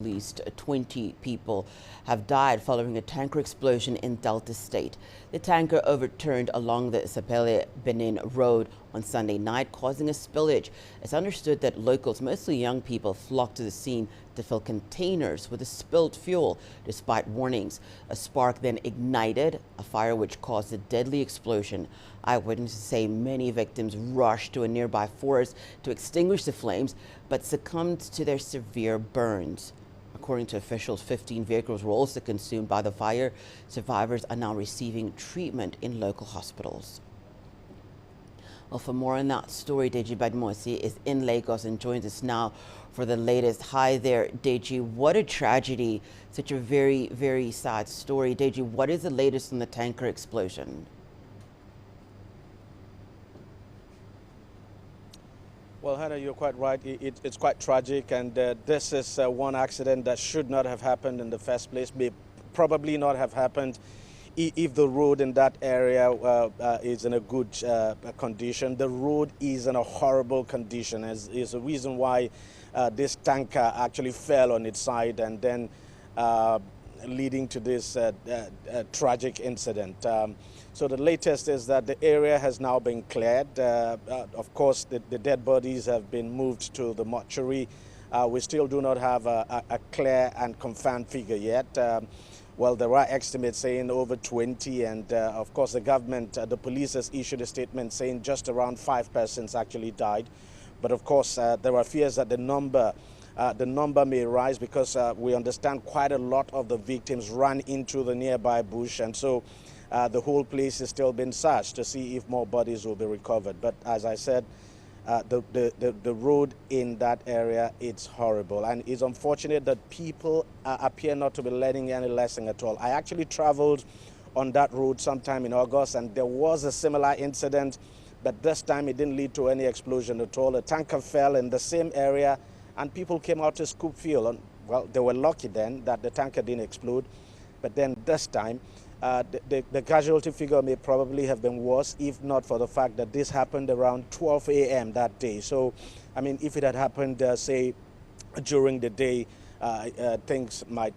At least 20 people have died following a tanker explosion in Delta State. The tanker overturned along the Sapele-Benin road on Sunday night, causing a spillage. It's understood that locals, mostly young people, flocked to the scene to fill containers with the spilled fuel, despite warnings. A spark then ignited a fire which caused a deadly explosion. Eyewitnesses say many victims rushed to a nearby forest to extinguish the flames, but succumbed to their severe burns. According to officials, 15 vehicles were also consumed by the fire. Survivors are now receiving treatment in local hospitals. Well, for more on that story, Deji Badmosi is in Lagos and joins us now for the latest. Hi there, Deji. What a tragedy. Such a very, very sad story. Deji, what is the latest on the tanker explosion? Well, Hannah, you're quite right. It's quite tragic, and this is one accident that should not have happened in the first place, may probably not have happened if the road in that area is in a good condition. The road is in a horrible condition. Is a reason why this tanker actually fell on its side and then leading to this tragic incident. So the latest is that the area has now been cleared. Of course, the dead bodies have been moved to the mortuary. We still do not have a clear and confirmed figure yet. Well, there are estimates saying over 20, and of course the government, the police has issued a statement saying just around 5 persons actually died. But of course, there are fears that the number may rise because we understand quite a lot of the victims ran into the nearby bush, and so the whole place is still being searched to see if more bodies will be recovered. But as I said, the road in that area, it's horrible, and it's unfortunate that people appear not to be learning any lesson at all. I actually traveled on that road sometime in August, and there was a similar incident, but this time it didn't lead to any explosion at all. A tanker fell in the same area, and people came out to scoop fuel. And, well, they were lucky then that the tanker didn't explode, but then this time, the casualty figure may probably have been worse if not for the fact that this happened around 12 a.m. that day. So, I mean, if it had happened, say, during the day, things might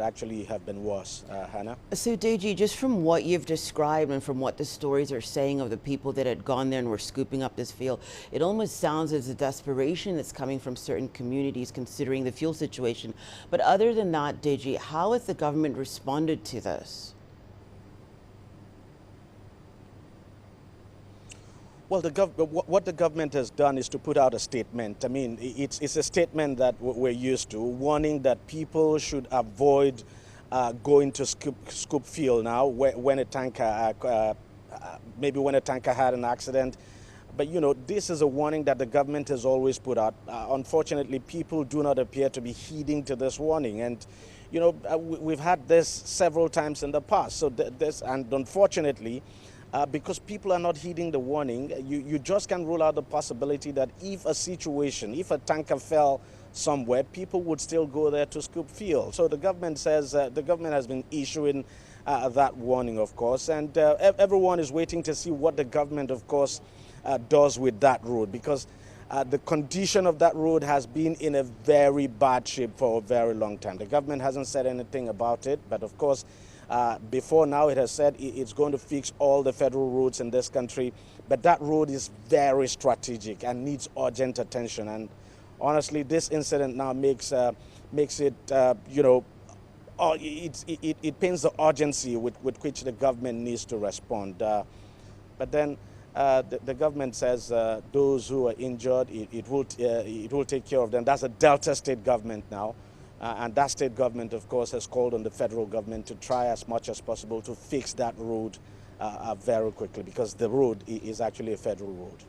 actually have been worse, Hannah. So, Deji, just from what you've described and from what the stories are saying of the people that had gone there and were scooping up this fuel, it almost sounds as a desperation that's coming from certain communities considering the fuel situation. But other than that, Deji, how has the government responded to this? Well, what the government has done is to put out a statement. I mean, it's a statement that we're used to, warning that people should avoid going to scoop fuel now when a tanker, maybe when a tanker had an accident. But, you know, this is a warning that the government has always put out. Unfortunately, people do not appear to be heeding to this warning. And, you know, we've had this several times in the past. So and unfortunately, because people are not heeding the warning, you just can't rule out the possibility that if a tanker fell somewhere, people would still go there to scoop fuel. So the government says, the government has been issuing that warning, of course, and everyone is waiting to see what the government, of course, does with that road, because the condition of that road has been in a very bad shape for a very long time. The government hasn't said anything about it, but of course, before now it has said it's going to fix all the federal roads in this country, but that road is very strategic and needs urgent attention. And honestly, this incident now makes it, you know, it paints the urgency with which the government needs to respond. But then the government says those who are injured, it will take care of them. That's a Delta State government now. And that state government, of course, has called on the federal government to try as much as possible to fix that road very quickly, because the road is actually a federal road.